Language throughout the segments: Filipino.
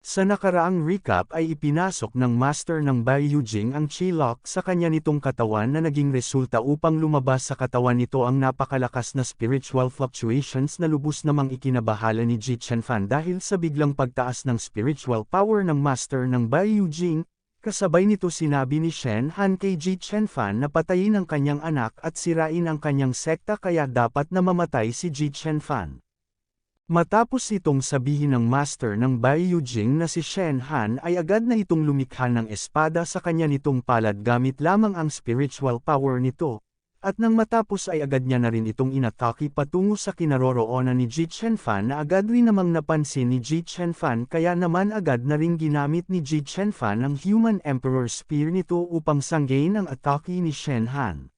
Sa nakaraang recap ay ipinasok ng Master ng Bai Yujing ang Chi-Lock sa kanya nitong katawan na naging resulta upang lumabas sa katawan nito ang napakalakas na spiritual fluctuations na lubos namang ikinabahala ni Ji Qianfan dahil sa biglang pagtaas ng spiritual power ng Master ng Bai Yujing. Kasabay nito sinabi ni Shen Han kay Ji Qianfan na patayin ang kanyang anak at sirain ang kanyang sekta kaya dapat na mamatay si Ji Qianfan. Matapos itong sabihin ng Master ng Bai Yujing na si Shen Han ay agad na itong lumikha ng espada sa kanya nitong palad gamit lamang ang spiritual power nito, at nang matapos ay agad niya na rin itong inatake patungo sa kinaroroonan ni Ji Qianfan na agad rin namang napansin ni Ji Qianfan kaya naman agad na rin ginamit ni Ji Qianfan ang Human Emperor Spear nito upang sanggain ang atake ni Shen Han.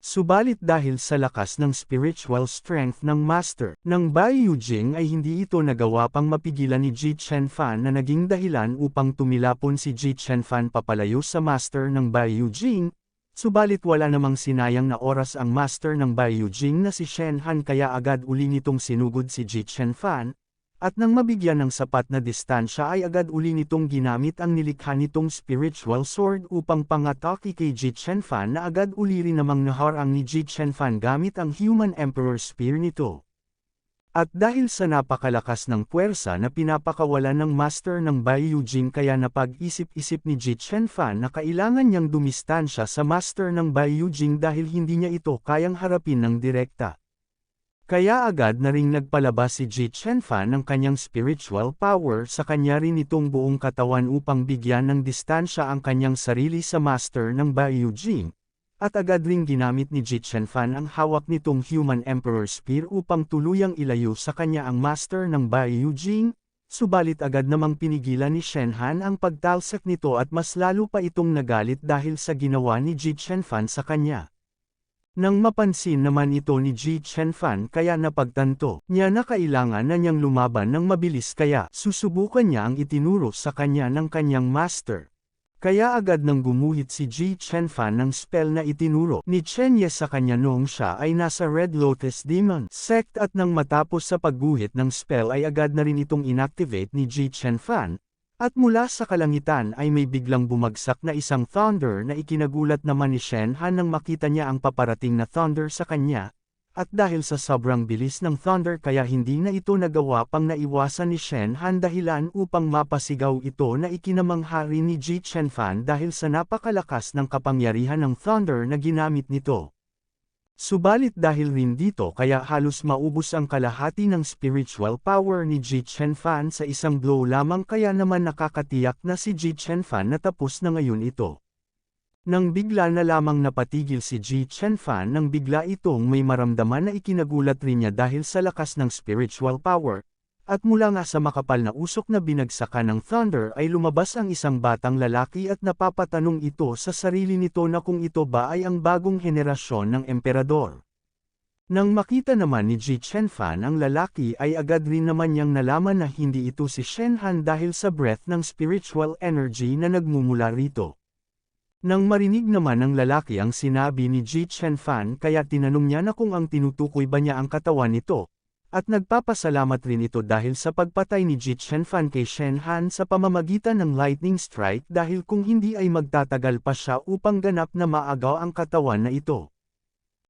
Subalit dahil sa lakas ng spiritual strength ng Master ng Bai Yujing ay hindi ito nagawa pang mapigilan ni Ji Qianfan na naging dahilan upang tumilapon si Ji Qianfan papalayo sa Master ng Bai Yujing, subalit wala namang sinayang na oras ang Master ng Bai Yujing na si Shen Han kaya agad uli nitong sinugod si Ji Qianfan, at nang mabigyan ng sapat na distansya ay agad uli nitong ginamit ang nilikha nitong spiritual sword upang pangatake kay Ji Qianfan na agad uli rin namang naharang ni Ji Qianfan gamit ang Human Emperor Spear nito. At dahil sa napakalakas ng puwersa na pinapakawalan ng Master ng Bai Yujing kaya napag-isip-isip ni Ji Qianfan na kailangan niyang dumistansya sa Master ng Bai Yujing dahil hindi niya ito kayang harapin ng direkta. Kaya agad na ring nagpalabas si Ji Qianfan ng kanyang spiritual power sa kanya rin itong buong katawan upang bigyan ng distansya ang kanyang sarili sa Master ng Bai Yujing, at agad ring ginamit ni Ji Qianfan ang hawak nitong Human Emperor Spear upang tuluyang ilayo sa kanya ang Master ng Bai Yujing, subalit agad namang pinigilan ni Shen Han ang pagtalsak nito at mas lalo pa itong nagalit dahil sa ginawa ni Ji Qianfan sa kanya. Nang mapansin naman ito ni Ji Qianfan kaya napagtanto niya na kailangan na niyang lumaban ng mabilis kaya susubukan niya ang itinuro sa kanya ng kanyang master. Kaya agad nang gumuhit si Ji Qianfan ng spell na itinuro ni Chen Ye sa kanya noong siya ay nasa Red Lotus Demon Sect at nang matapos sa pagguhit ng spell ay agad na rin itong inactivate ni Ji Qianfan. At mula sa kalangitan ay may biglang bumagsak na isang thunder na ikinagulat naman ni Shen Han nang makita niya ang paparating na thunder sa kanya, at dahil sa sobrang bilis ng thunder kaya hindi na ito nagawa pang naiwasan ni Shen Han dahilan upang mapasigaw ito na ikinamanghari ni Ji Qianfan dahil sa napakalakas ng kapangyarihan ng thunder na ginamit nito. Subalit dahil rin dito kaya halos maubos ang kalahati ng spiritual power ni Ji Qianfan sa isang blow lamang kaya naman nakakatiyak na si Ji Qianfan na tapos na ngayon ito. Nang bigla na lamang napatigil si Ji Qianfan nang bigla itong may maramdaman na ikinagulat rin niya dahil sa lakas ng spiritual power, at mula nga sa makapal na usok na binagsakan ng thunder ay lumabas ang isang batang lalaki at napapatanong ito sa sarili nito na kung ito ba ay ang bagong henerasyon ng emperador. Nang makita naman ni Ji Qianfan ang lalaki ay agad rin naman niyang nalaman na hindi ito si Shen Han dahil sa breath ng spiritual energy na nagmumula rito. Nang marinig naman ng lalaki ang sinabi ni Ji Qianfan kaya tinanong niya na kung ang tinutukoy ba niya ang katawan nito. At nagpapasalamat rin ito dahil sa pagpatay ni Ji Qianfan kay Shen Han sa pamamagitan ng lightning strike dahil kung hindi ay magtatagal pa siya upang ganap na maagaw ang katawan na ito.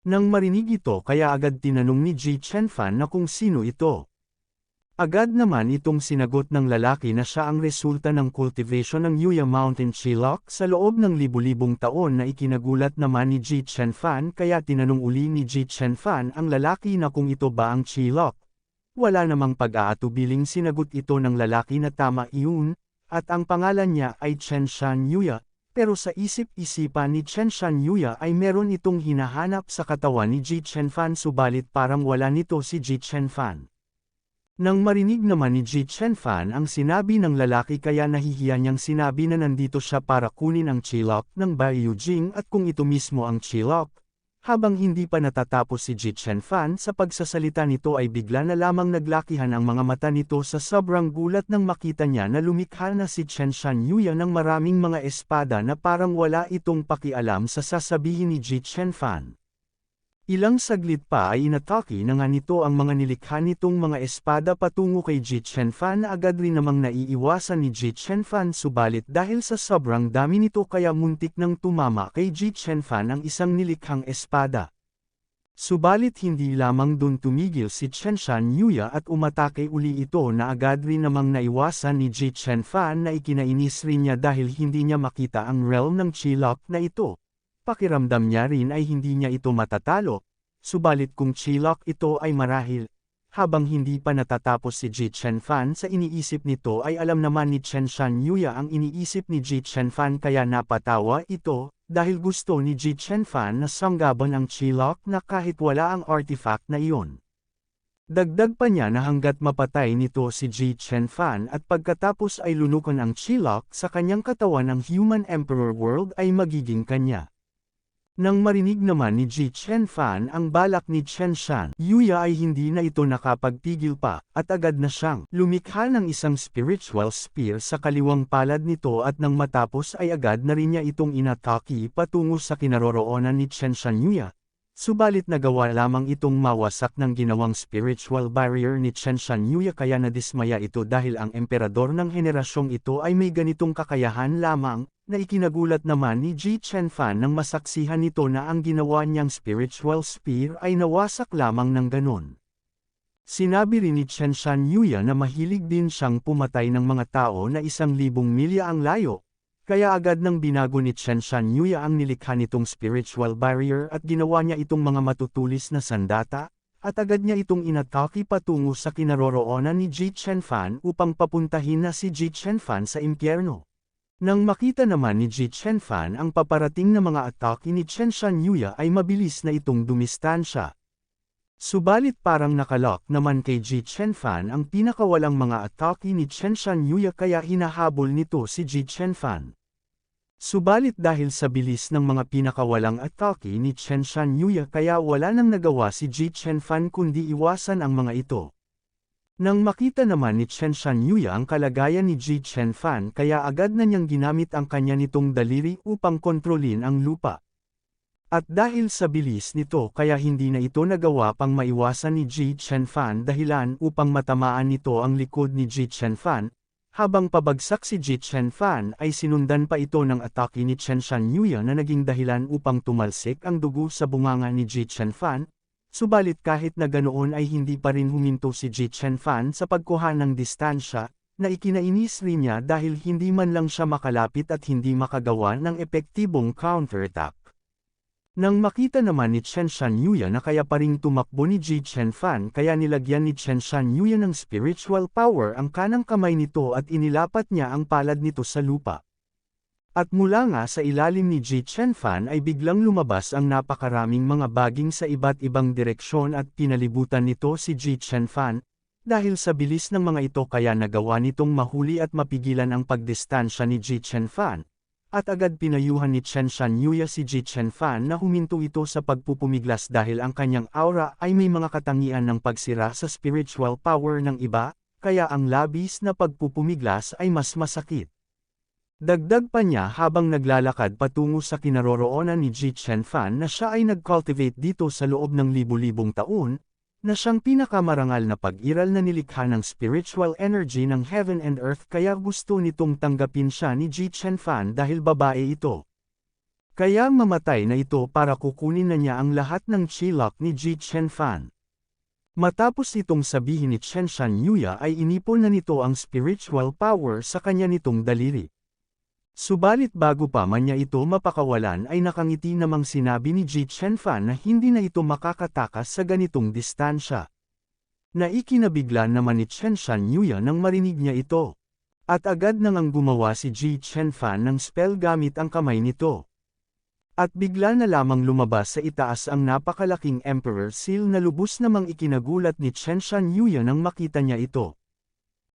Nang marinig ito kaya agad tinanong ni Ji Qianfan na kung sino ito. Agad naman itong sinagot ng lalaki na siya ang resulta ng cultivation ng Yuya Mountain Chi-Lock sa loob ng libu-libong taon na ikinagulat naman ni Ji Qianfan kaya tinanong uli ni Ji Qianfan ang lalaki na kung ito ba ang Chi-Lock. Wala namang pag-aatubiling sinagot ito ng lalaki na tama iyon, at ang pangalan niya ay Chen Shan Yuya, pero sa isip-isipan ni Chen Shan Yuya ay meron itong hinahanap sa katawan ni Ji Qianfan subalit parang wala nito si Ji Qianfan. Nang marinig naman ni Ji Qianfan ang sinabi ng lalaki kaya nahihiya niyang sinabi na nandito siya para kunin ang Chi-Lock ng Bai Yujing at kung ito mismo ang Chi-Lock. Habang hindi pa natatapos si Ji Qianfan sa pagsasalita nito ay bigla na lamang naglakihan ang mga mata nito sa sobrang gulat nang makita niya na lumikha na si Chen Shan Yuya ng maraming mga espada na parang wala itong pakialam sa sasabihin ni Ji Qianfan. Ilang saglit pa ay inatake na nga nito ang mga nilikha nitong mga espada patungo kay Ji Qianfan na agad rin namang naiiwasan ni Ji Qianfan subalit dahil sa sobrang dami nito kaya muntik nang tumama kay Ji Qianfan ang isang nilikhang espada. Subalit hindi lamang dun tumigil si Qianshan Yuya at umatake uli ito na agad rin namang naiwasan ni Ji Qianfan na ikinainis rin niya dahil hindi niya makita ang realm ng Qilok na ito. Pakiramdam niya rin ay hindi niya ito matatalo, subalit kung Qilok ito ay marahil. Habang hindi pa natatapos si Ji Qianfan sa iniisip nito ay alam naman ni Qianshan Yuya ang iniisip ni Ji Qianfan kaya napatawa ito, dahil gusto ni Ji Qianfan na sanggaban ang Qilok na kahit wala ang artifact na iyon. Dagdag pa niya na hanggat mapatay nito si Ji Qianfan at pagkatapos ay lunukan ang Qilok sa kanyang katawan ng Human Emperor World ay magiging kanya. Nang marinig naman ni Ji Qianfan ang balak ni Qianshan Yuya ay hindi na ito nakapagpigil pa, at agad na siyang lumikha ng isang spiritual spear sa kaliwang palad nito at nang matapos ay agad na rin niya itong inatake patungo sa kinaroroonan ni Qianshan Yuya. Subalit nagawa lamang itong mawasak ng ginawang spiritual barrier ni Qianshan Yuya kaya nadismaya ito dahil ang emperador ng henerasyong ito ay may ganitong kakayahan lamang, na ikinagulat naman ni Ji Qianfan nang masaksihan nito na ang ginawa niyang spiritual spear ay nawasak lamang ng ganon. Sinabi rin ni Qianshan Yuya na mahilig din siyang pumatay ng mga tao na 1,000 milya ang layo, kaya agad nang binago ni Qianshan Yuya ang nilikha nitong spiritual barrier at ginawa niya itong mga matutulis na sandata, at agad niya itong inatake patungo sa kinaroroonan ni Ji Qianfan upang papuntahin na si Ji Qianfan sa impyerno. Nang makita naman ni Ji Qianfan ang paparating na mga atake ni Qianshan Yuya ay mabilis na itong dumistansya. Subalit parang nakalok naman kay Ji Qianfan ang pinakawalang mga atake ni Qianshan Yuya kaya hinahabol nito si Ji Qianfan. Subalit dahil sa bilis ng mga pinakawalang atake ni Qianshan Yuya kaya wala nang nagawa si Ji Qianfan kundi iwasan ang mga ito. Nang makita naman ni Qianshan Yuya ang kalagayan ni Ji Qianfan kaya agad na niyang ginamit ang kanya nitong daliri upang kontrolin ang lupa. At dahil sa bilis nito kaya hindi na ito nagawa pang maiwasan ni Ji Qianfan dahilan upang matamaan nito ang likod ni Ji Qianfan. Habang pabagsak si Ji Qianfan ay sinundan pa ito ng atake ni Qianshan Yuya na naging dahilan upang tumalsik ang dugo sa bunganga ni Ji Qianfan. Subalit kahit na ganoon ay hindi pa rin huminto si Ji Qianfan sa pagkuha ng distansya, na ikinainis rin niya dahil hindi man lang siya makalapit at hindi makagawa ng epektibong counterattack. Nang makita naman ni Qianshan Yuya na kaya pa ring tumakbo ni Ji Qianfan kaya nilagyan ni Qianshan Yuya ng spiritual power ang kanang kamay nito at inilapat niya ang palad nito sa lupa. At mula nga sa ilalim ni Ji Qianfan ay biglang lumabas ang napakaraming mga baging sa iba't ibang direksyon at pinalibutan nito si Ji Qianfan. Dahil sa bilis ng mga ito kaya nagawa nitong mahuli at mapigilan ang pagdistansya ni Ji Qianfan. At agad pinayuhan ni Qianshan Yuya si Ji Qianfan na huminto ito sa pagpupumiglas dahil ang kanyang aura ay may mga katangian ng pagsira sa spiritual power ng iba, kaya ang labis na pagpupumiglas ay mas masakit. Dagdag pa niya habang naglalakad patungo sa kinaroroonan ni Ji Qianfan na siya ay nag-cultivate dito sa loob ng libu-libong taon, na siyang pinakamarangal na pag-iral na nilikha ng spiritual energy ng heaven and earth kaya gusto nitong tanggapin siya ni Ji Qianfan dahil babae ito. Kaya mamatay na ito para kukunin na niya ang lahat ng Qilok ni Ji Qianfan. Matapos itong sabihin ni Qianshan Yuya ay inipon na nito ang spiritual power sa kanya nitong daliri. Subalit bago pa man niya ito mapakawalan ay nakangiti namang sinabi ni Ji Qianfan na hindi na ito makakatakas sa ganitong distansya. Naikinabigla naman ni Qianshan Yuya nang marinig niya ito. At agad nang gumawa si Ji Qianfan ng spell gamit ang kamay nito. At bigla na lamang lumabas sa itaas ang napakalaking Emperor Seal na lubos namang ikinagulat ni Qianshan Yuya nang makita niya ito.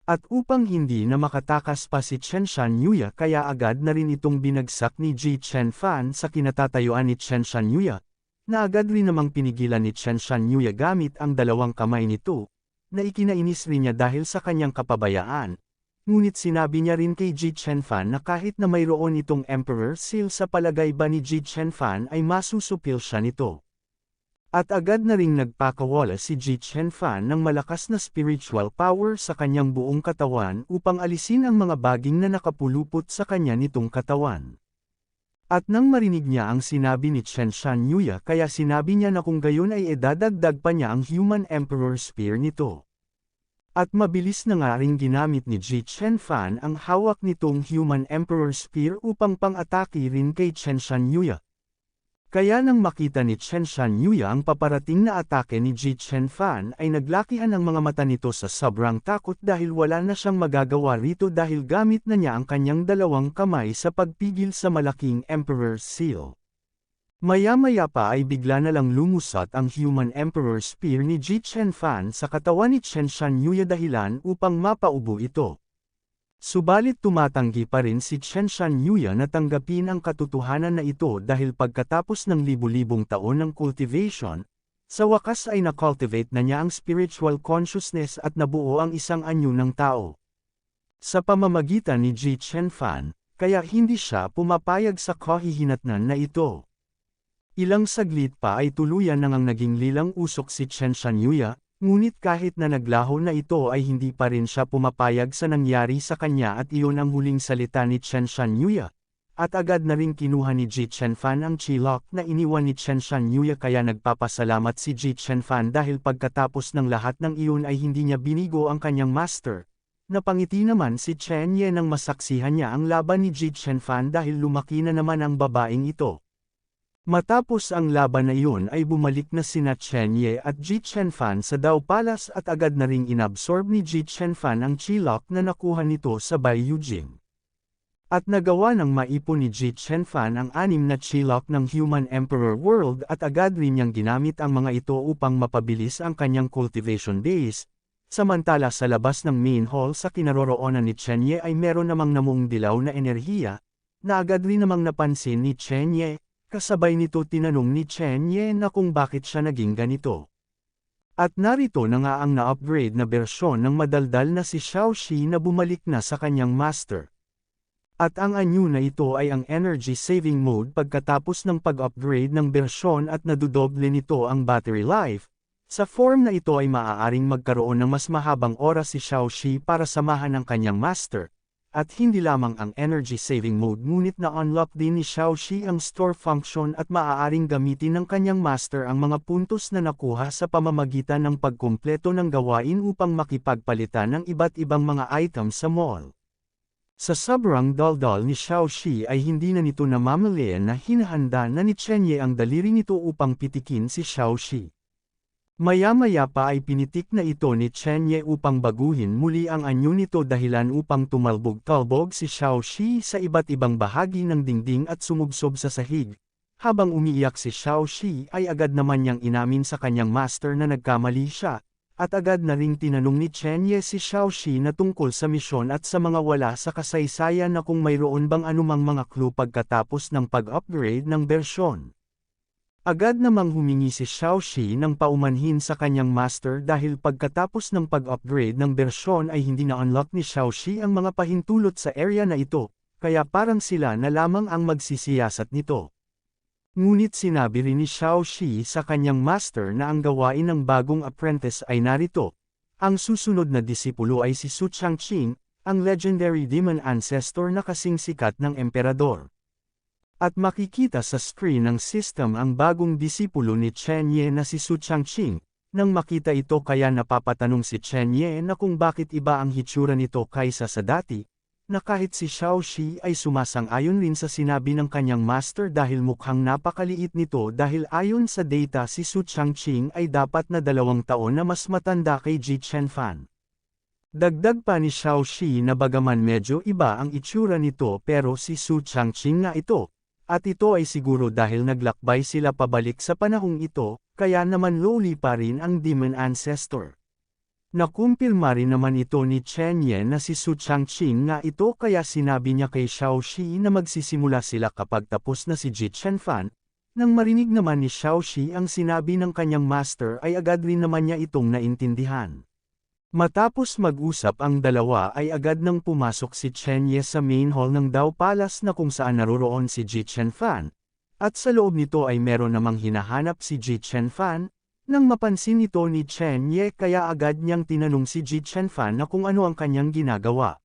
At upang hindi na makatakas pa si Qianshan Yuya kaya agad na rin itong binagsak ni Ji Qianfan sa kinatatayuan ni Qianshan Yuya, na agad rin namang pinigilan ni Qianshan Yuya gamit ang dalawang kamay nito, na ikinainis rin niya dahil sa kanyang kapabayaan. Ngunit sinabi niya rin kay Ji Qianfan na kahit na mayroon itong Emperor Seal sa palagay ba ni Ji Qianfan ay masusupil siya nito. At agad na ring nagpakawala si Ji Chen-fan ng malakas na spiritual power sa kanyang buong katawan upang alisin ang mga baging na nakapulupot sa kanya nitong katawan. At nang marinig niya ang sinabi ni Chen Shan-yuya kaya sinabi niya na kung gayon ay idadagdag pa niya ang Human Emperor Spear nito. At mabilis na nga ring ginamit ni Ji Chen-fan ang hawak nitong Human Emperor Spear upang pang-atake rin kay Chen Shan-yuya. Kaya nang makita ni Chen Shan-yuya ang paparating na atake ni Ji Chen-fan ay naglakihan ang mga mata nito sa sobrang takot dahil wala na siyang magagawa rito dahil gamit na niya ang kanyang dalawang kamay sa pagpigil sa malaking Emperor's Seal. Maya-maya pa ay bigla na lang lumusot ang Human Emperor Spear ni Ji Chen-fan sa katawan ni Chen Shan-yuya dahilan upang mapaubo ito. Subalit tumatanggi pa rin si Chen Shan-yuya na tanggapin ang katotohanan na ito dahil pagkatapos ng libu-libong taon ng cultivation, sa wakas ay na-cultivate na niya ang spiritual consciousness at nabuo ang isang anyo ng tao. Sa pamamagitan ni Ji Chen-fan, kaya hindi siya pumapayag sa kahihinatnan na ito. Ilang saglit pa ay tuluyan nang naging lilang usok si Chen Shan-yuya, ngunit kahit na naglaho na ito ay hindi pa rin siya pumapayag sa nangyari sa kanya at iyon ang huling salita ni Chen Shan-yuya. At agad na rin kinuha ni Ji Chen-fan ang Chi-Lock na iniwan ni Chen Shan-yuya kaya nagpapasalamat si Ji Chen-fan dahil pagkatapos ng lahat ng iyon ay hindi niya binigo ang kanyang master. Napangiti naman si Chen Ye nang masaksihan niya ang laban ni Ji Chen-fan dahil lumaki na naman ang babaeng ito. Matapos ang laban na iyon ay bumalik na sina Chen Ye at Ji Chen-fan sa Dao Palace at agad na ring inabsorb ni Ji Chen-fan ang Chi-Lock na nakuha nito sa Baiyujing. At nagawa ng maipon ni Ji Chen-fan ang 6 na Chi-Lock ng Human Emperor World at agad rin niyang ginamit ang mga ito upang mapabilis ang kanyang cultivation days. Samantala sa labas ng main hall sa kinaroroonan ni Chen Ye ay meron namang namung dilaw na enerhiya, na agad rin namang napansin ni Chen Ye. Kasabay nito tinanong ni Chen Ye na kung bakit siya naging ganito. At narito na nga ang na-upgrade na bersyon ng madaldal na si Xiaoxi na bumalik na sa kanyang master. At ang anyo na ito ay ang energy saving mode pagkatapos ng pag-upgrade ng bersyon at nadudoble nito ang battery life. Sa form na ito ay maaaring magkaroon ng mas mahabang oras si Xiaoxi para samahan ang kanyang master. At hindi lamang ang energy saving mode ngunit na-unlock din ni Xiaoxi ang store function at maaaring gamitin ng kanyang master ang mga puntos na nakuha sa pamamagitan ng pagkumpleto ng gawain upang makipagpalitan ng iba't ibang mga items sa mall. Sa sobrang daldal ni Xiaoxi ay hindi na nito namamalayan na hinahanda na ni Chen Ye ang daliri nito upang pitikin si Xiaoxi. Maya-maya pa ay pinitik na ito ni Chen Ye upang baguhin muli ang anyo nito dahilan upang tumalbog-talbog si Xiaoxi sa iba't ibang bahagi ng dingding at sumubsob sa sahig. Habang umiiyak si Xiaoxi ay agad naman niyang inamin sa kanyang master na nagkamali siya, at agad na ring tinanong ni Chen Ye si Xiaoxi na tungkol sa misyon at sa mga wala sa kasaysayan na kung mayroon bang anumang mga clue pagkatapos ng pag-upgrade ng bersyon. Agad namang humingi si Xiaoxi ng paumanhin sa kanyang master dahil pagkatapos ng pag-upgrade ng bersyon ay hindi na-unlock ni Xiaoxi ang mga pahintulot sa area na ito, kaya parang sila na lamang ang magsisiyasat nito. Ngunit sinabi rin ni Xiaoxi sa kanyang master na ang gawain ng bagong apprentice ay narito. Ang susunod na disipulo ay si Su Changqing, ang legendary demon ancestor na kasing sikat ng emperador. At makikita sa screen ng system ang bagong disipulo ni Chen Ye na si Su Changqing. Nang makita ito kaya napapatanong si Chen Ye na kung bakit iba ang hitsura nito kaysa sa dati, na kahit si Xiaoxi ay sumasang-ayon rin sa sinabi ng kanyang master dahil mukhang napakaliit nito dahil ayon sa data si Su Changqing ay dapat na 2 taon na mas matanda kay Ji Chen-fan. Dagdag pa ni Xiaoxi na bagaman medyo iba ang itsura nito pero si Su Changqing nga ito. At ito ay siguro dahil naglakbay sila pabalik sa panahong ito, kaya naman lowly pa rin ang demon ancestor. Nakumpirma rin naman ito ni Chen Ye na si Su Changqing nga ito kaya sinabi niya kay Xiaoxi na magsisimula sila kapag tapos na si Ji Chen-fan. Nang marinig naman ni Xiaoxi ang sinabi ng kanyang master ay agad rin naman niya itong naintindihan. Matapos mag-usap ang dalawa ay agad nang pumasok si Chen Ye sa main hall ng Dao Palace na kung saan naroroon si Ji Chen-fan. At sa loob nito ay meron namang hinahanap si Ji Chen-fan. Nang mapansin ito ni Chen Ye kaya agad niyang tinanong si Ji Chen-fan na kung ano ang kanyang ginagawa.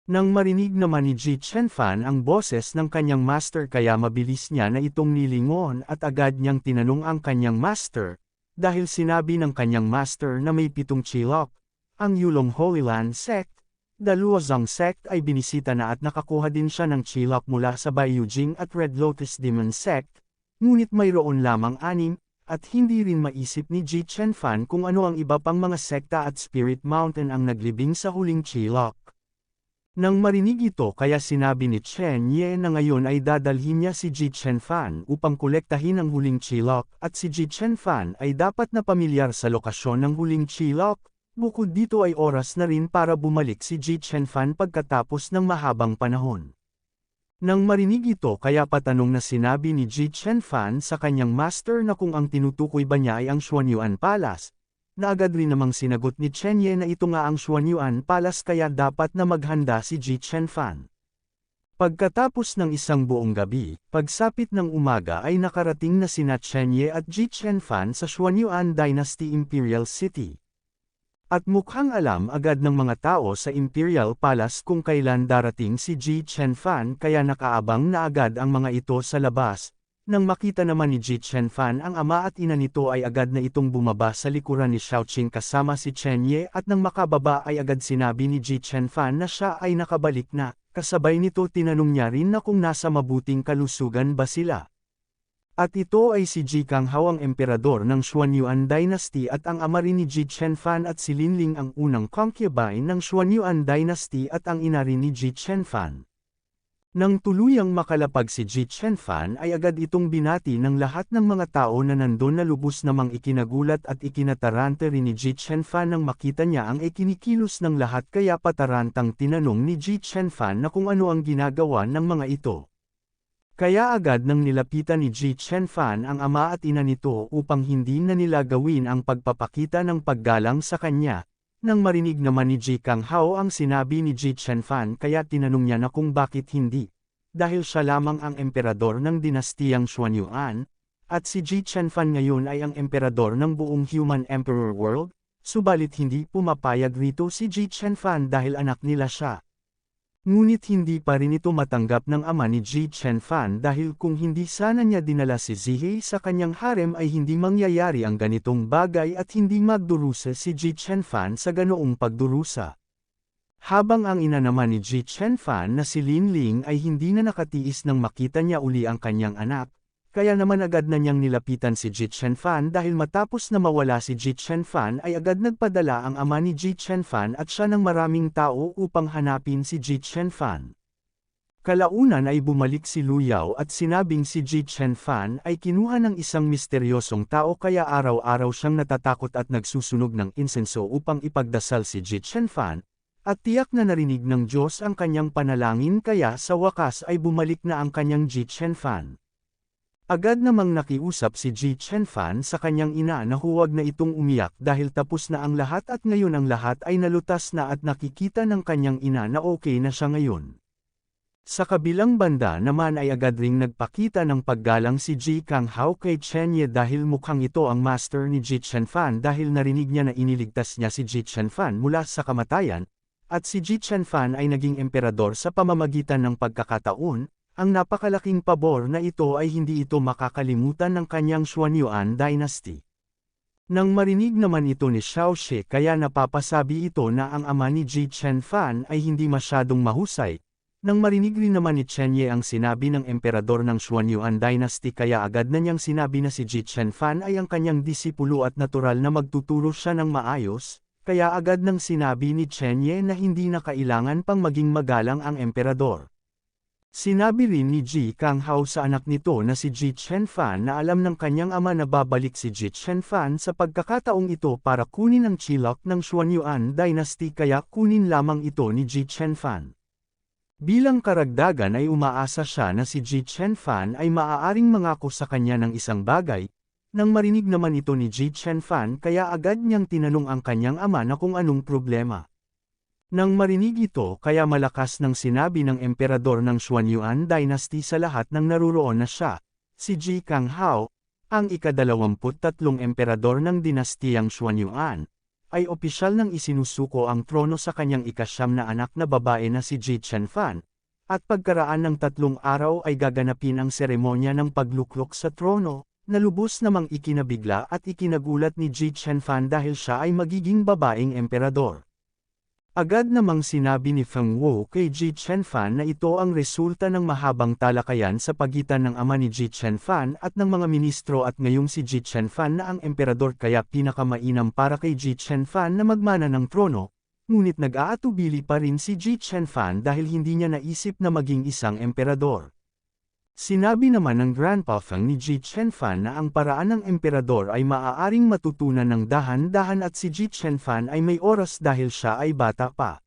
Nang marinig naman ni Ji Chen-fan ang boses ng kanyang master kaya mabilis niya na itong nilingon at agad niyang tinanong ang kanyang master, dahil sinabi ng kanyang master na may 7 Chilok, ang Yulong Holy Land Sect, the Luozong Sect ay binisita na at nakakuha din siya ng Chilok mula sa Baiyujing at Red Lotus Demon Sect, ngunit mayroon lamang 6, at hindi rin maisip ni Ji Chen-fan kung ano ang iba pang mga sekta at Spirit Mountain ang naglibing sa huling Chilok. Nang marinig ito kaya sinabi ni Chen Ye na ngayon ay dadalhin niya si Ji Chen-fan upang kolektahin ang huling Chilok at si Ji Chen-fan ay dapat na pamilyar sa lokasyon ng huling Chilok, bukod dito ay oras na rin para bumalik si Ji Chen-fan pagkatapos ng mahabang panahon. Nang marinig ito kaya patanong na sinabi ni Ji Chen-fan sa kanyang master na kung ang tinutukoy ba niya ay ang Xuanyuan Palace, na agad rin namang sinagot ni Chen Ye na ito nga ang Xuanyuan Palace kaya dapat na maghanda si Ji Chen-fan. Pagkatapos ng isang buong gabi, pagsapit ng umaga ay nakarating na sina Chen Ye at Ji Chen-fan sa Xuanyuan Dynasty Imperial City. At mukhang alam agad ng mga tao sa Imperial Palace kung kailan darating si Ji Chen-fan kaya nakaabang na agad ang mga ito sa labas. Nang makita naman ni Ji Chen-fan ang ama at ina nito ay agad na itong bumaba sa likuran ni Xiaoqing kasama si Chen Ye at nang makababa ay agad sinabi ni Ji Chen-fan na siya ay nakabalik na, kasabay nito tinanong niya rin na kung nasa mabuting kalusugan ba sila. At ito ay si Ji Kanghao ang emperador ng Xuanyuan Dynasty at ang ama rin ni Ji Chen-fan at si Linling ang unang concubine ng Xuanyuan Dynasty at ang ina rin ni Ji Chen-fan. Nang tuluyang makalapag si Ji Chen-fan ay agad itong binati ng lahat ng mga tao na nandun na lubos namang ikinagulat at ikinatarante rin ni Ji Chen-fan nang makita niya ang ikinikilos ng lahat kaya patarantang tinanong ni Ji Chen-fan na kung ano ang ginagawa ng mga ito. Kaya agad nang nilapitan ni Ji Chen-fan ang ama at ina nito upang hindi na nila gawin ang pagpapakita ng paggalang sa kanya. Nang marinig naman ni Ji Kanghao ang sinabi ni Ji Chen-fan kaya tinanong niya na kung bakit hindi. Dahil siya lamang ang emperador ng dinastiyang Xuanyuan, at si Ji Chen-fan ngayon ay ang emperador ng buong Human Emperor World, subalit hindi pumapayag rito si Ji Chen-fan dahil anak nila siya. Ngunit hindi pa rin ito matanggap ng ama ni Ji Chen-fan dahil kung hindi sana niya dinala si Zihei sa kanyang harem ay hindi mangyayari ang ganitong bagay at hindi magdurusa si Ji Chen-fan sa ganoong pagdurusa. Habang ang ina naman ni Ji Chen-fan na si Linling ay hindi na nakatiis nang makita niya uli ang kanyang anak, kaya naman agad na niyang nilapitan si Ji Chen-fan dahil matapos na mawala si Ji Chen-fan ay agad nagpadala ang ama ni Ji Chen-fan at siya ng maraming tao upang hanapin si Ji Chen-fan. Kalaunan ay bumalik si Lu Yao at sinabing si Ji Chen-fan ay kinuha ng isang misteryosong tao kaya araw-araw siyang natatakot at nagsusunog ng insenso upang ipagdasal si Ji Chen-fan, at tiyak na narinig ng Diyos ang kanyang panalangin kaya sa wakas ay bumalik na ang kanyang Ji Chen-fan. Agad namang nakiusap si Ji Chen-fan sa kanyang ina na huwag na itong umiyak dahil tapos na ang lahat at ngayon ang lahat ay nalutas na at nakikita ng kanyang ina na okay na siya ngayon. Sa kabilang banda naman ay agad ring nagpakita ng paggalang si Ji Kanghao kay Chen Ye dahil mukhang ito ang master ni Ji Chen-fan dahil narinig niya na iniligtas niya si Ji Chen-fan mula sa kamatayan, at si Ji Chen-fan ay naging emperador sa pamamagitan ng pagkakataon. Ang napakalaking pabor na ito ay hindi ito makakalimutan ng kanyang Xuanyuan Dynasty. Nang marinig naman ito ni Xiaoxie kaya napapasabi ito na ang ama ni Ji Chen-fan ay hindi masyadong mahusay. Nang marinig rin naman ni Chen Ye ang sinabi ng emperador ng Xuanyuan Dynasty kaya agad na niyang sinabi na si Ji Chen-fan ay ang kanyang disipulo at natural na magtuturo siya ng maayos, kaya agad nang sinabi ni Chen Ye na hindi na kailangan pang maging magalang ang emperador. Sinabi rin ni Ji Kanghao sa anak nito na si Ji Chen-fan na alam ng kanyang ama na babalik si Ji Chen-fan sa pagkakataong ito para kunin ang Chilok ng Xuanyuan Dynasty kaya kunin lamang ito ni Ji Chen-fan. Bilang karagdagan ay umaasa siya na si Ji Chen-fan ay maaaring mangako sa kanya ng isang bagay. Nang marinig naman ito ni Ji Chen-fan kaya agad niyang tinanong ang kanyang ama na kung anong problema. Nang marinig ito kaya malakas ng sinabi ng emperador ng Xuanyuan Dynasty sa lahat ng naruroon na siya, si Ji Kanghao, ang ika-23 emperador ng dinastiyang Xuanyuan, ay opisyal nang isinusuko ang trono sa kanyang ika-9 na anak na babae na si Ji Qianfan, at pagkaraan ng 3 araw ay gaganapin ang seremonya ng pagluklok sa trono, na lubos namang ikinabigla at ikinagulat ni Ji Qianfan dahil siya ay magiging babaeng emperador. Agad namang sinabi ni Feng Wu kay Ji Qianfan na ito ang resulta ng mahabang talakayan sa pagitan ng ama ni Ji Qianfan at ng mga ministro at ngayong si Ji Qianfan na ang emperador kaya pinakamainam para kay Ji Qianfan na magmana ng trono, ngunit nag-aatubili pa rin si Ji Qianfan dahil hindi niya naisip na maging isang emperador. Sinabi naman ng Grandpa Feng ni Ji Qianfan na ang paraan ng emperador ay maaaring matutunan ng dahan-dahan at si Ji Qianfan ay may oras dahil siya ay bata pa.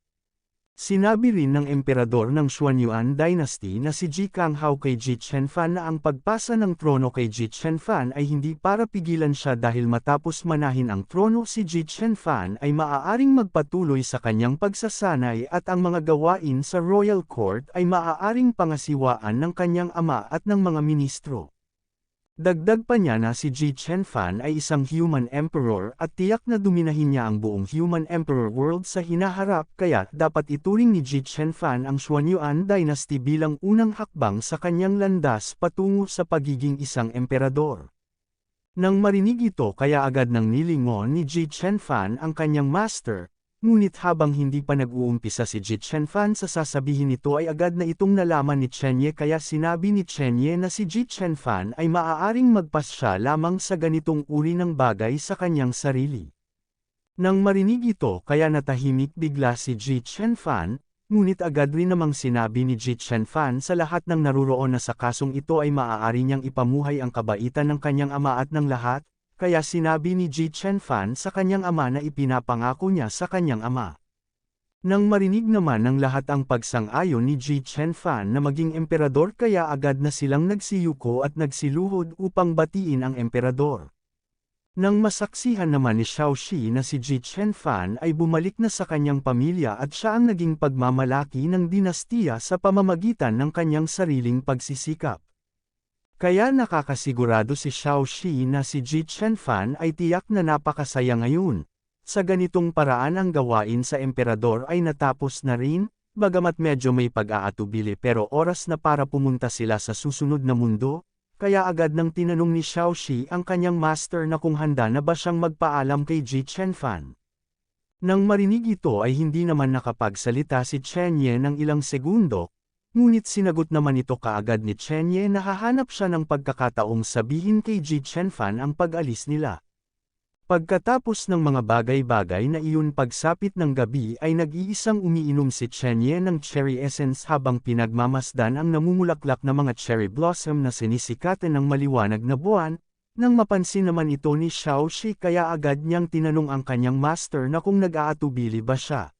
Sinabi rin ng emperador ng Xuanyuan Dynasty na si Ji Kanghao kay Ji Qianfan na ang pagpasa ng trono kay Ji Qianfan ay hindi para pigilan siya dahil matapos manahin ang trono si Ji Qianfan ay maaaring magpatuloy sa kanyang pagsasanay at ang mga gawain sa royal court ay maaaring pangasiwaan ng kanyang ama at ng mga ministro. Dagdag pa niya na si Ji Qianfan ay isang human emperor at tiyak na dominahin niya ang buong human emperor world sa hinaharap kaya dapat ituring ni Ji Qianfan ang Xuanyuan Dynasty bilang unang hakbang sa kanyang landas patungo sa pagiging isang emperador. Nang marinig ito kaya agad nang nilingon ni Ji Qianfan ang kanyang master, ngunit habang hindi pa nag-uumpisa si Ji Qianfan sa sasabihin nito ay agad na itong nalaman ni Chenye kaya sinabi ni Chenye na si Ji Qianfan ay maaaring magpasya lamang sa ganitong uri ng bagay sa kanyang sarili. Nang marinig ito kaya natahimik bigla si Ji Qianfan, ngunit agad rin namang sinabi ni Ji Qianfan sa lahat ng naruroon na sa kasong ito ay maaari niyang ipamuhay ang kabaitan ng kanyang ama at ng lahat, kaya sinabi ni Ji Qianfan sa kanyang ama na ipinapangako niya sa kanyang ama. Nang marinig naman ng lahat ang pagsang-ayon ni Ji Qianfan na maging emperador kaya agad na silang nagsiyuko at nagsiluhod upang batiin ang emperador. Nang masaksihan naman ni Xiaoxi na si Ji Qianfan ay bumalik na sa kanyang pamilya at siya ang naging pagmamalaki ng dinastiya sa pamamagitan ng kanyang sariling pagsisikap. Kaya nakakasigurado si Xiaoxi na si Ji Qianfan ay tiyak na napakasaya ngayon. Sa ganitong paraan ang gawain sa emperador ay natapos na rin, bagamat medyo may pag-aatubili pero oras na para pumunta sila sa susunod na mundo, kaya agad nang tinanong ni Xiaoxi ang kanyang master na kung handa na ba siyang magpaalam kay Ji Qianfan. Nang marinig ito ay hindi naman nakapagsalita si Chenye ng ilang segundo, ngunit sinagot naman ito kaagad ni Chenye na hahanap siya ng pagkakataong sabihin kay Ji Qianfan ang pag-alis nila. Pagkatapos ng mga bagay-bagay na iyon pagsapit ng gabi ay nag-iisang umiinom si Chenye ng cherry essence habang pinagmamasdan ang namumulaklak na mga cherry blossom na sinisikatan ng maliwanag na buwan, nang mapansin naman ito ni Xiaoxi kaya agad niyang tinanong ang kanyang master na kung nag-aatubili ba siya.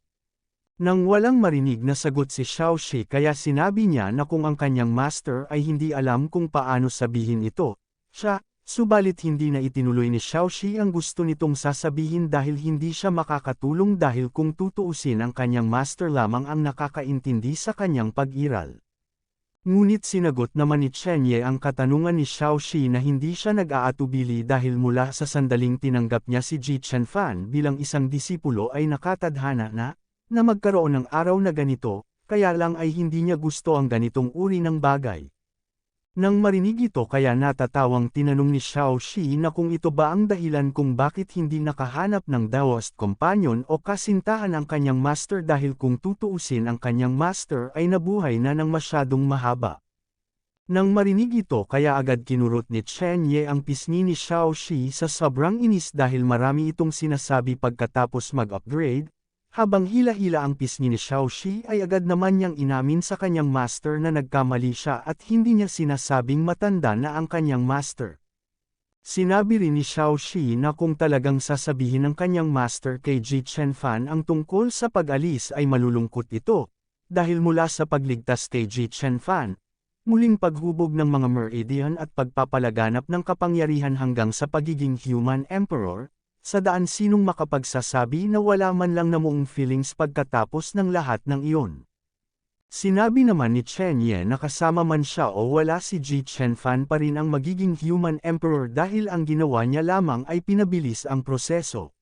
Nang walang marinig na sagot si Xiaoxi kaya sinabi niya na kung ang kanyang master ay hindi alam kung paano sabihin ito, subalit hindi na itinuloy ni Xiaoxi ang gusto nitong sasabihin dahil hindi siya makakatulong dahil kung tutuusin ang kanyang master lamang ang nakakaintindi sa kanyang pag-iral. Ngunit sinagot naman ni Chenye ang katanungan ni Xiaoxi na hindi siya nag-aatubili dahil mula sa sandaling tinanggap niya si Ji Qianfan bilang isang disipulo ay nakatadhana na magkaroon ng araw na ganito, kaya lang ay hindi niya gusto ang ganitong uri ng bagay. Nang marinig ito kaya natatawang tinanong ni Xiaoxi na kung ito ba ang dahilan kung bakit hindi nakahanap ng Daoist companion o kasintahan ang kanyang master dahil kung tutuusin ang kanyang master ay nabuhay na ng masyadong mahaba. Nang marinig ito kaya agad kinurot ni Chenye ang pisngi ni Xiaoxi sa sobrang inis dahil marami itong sinasabi pagkatapos mag-upgrade. Habang hila-hila ang pisngi ni Xiaoxi ay agad naman niyang inamin sa kanyang master na nagkamali siya at hindi niya sinasabing matanda na ang kanyang master. Sinabi rin ni Xiaoxi na kung talagang sasabihin ng kanyang master kay Ji Qianfan ang tungkol sa pag-alis ay malulungkot ito, dahil mula sa pagligtas kay Ji Qianfan, muling paghubog ng mga Meridian at pagpapalaganap ng kapangyarihan hanggang sa pagiging human emperor, sa daan sinong makapagsasabi na wala man lang namuong feelings pagkatapos ng lahat ng iyon. Sinabi naman ni Chen Ye na kasama man siya o wala si Ji Chenfan pa rin ang magiging Human Emperor dahil ang ginawa niya lamang ay pinabilis ang proseso.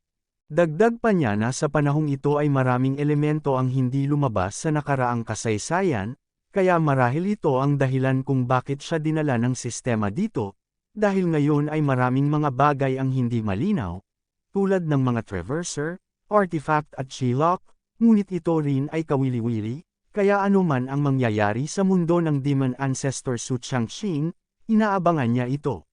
Dagdag pa niya na sa panahong ito ay maraming elemento ang hindi lumabas sa nakaraang kasaysayan, kaya marahil ito ang dahilan kung bakit siya dinala ng sistema dito, dahil ngayon ay maraming mga bagay ang hindi malinaw, tulad ng mga traverser, artifact at Shylock, ngunit ito rin ay kawili-wili. Kaya anuman ang mangyayari sa mundo ng Demon Ancestor Su Changqing, inaabangan niya ito.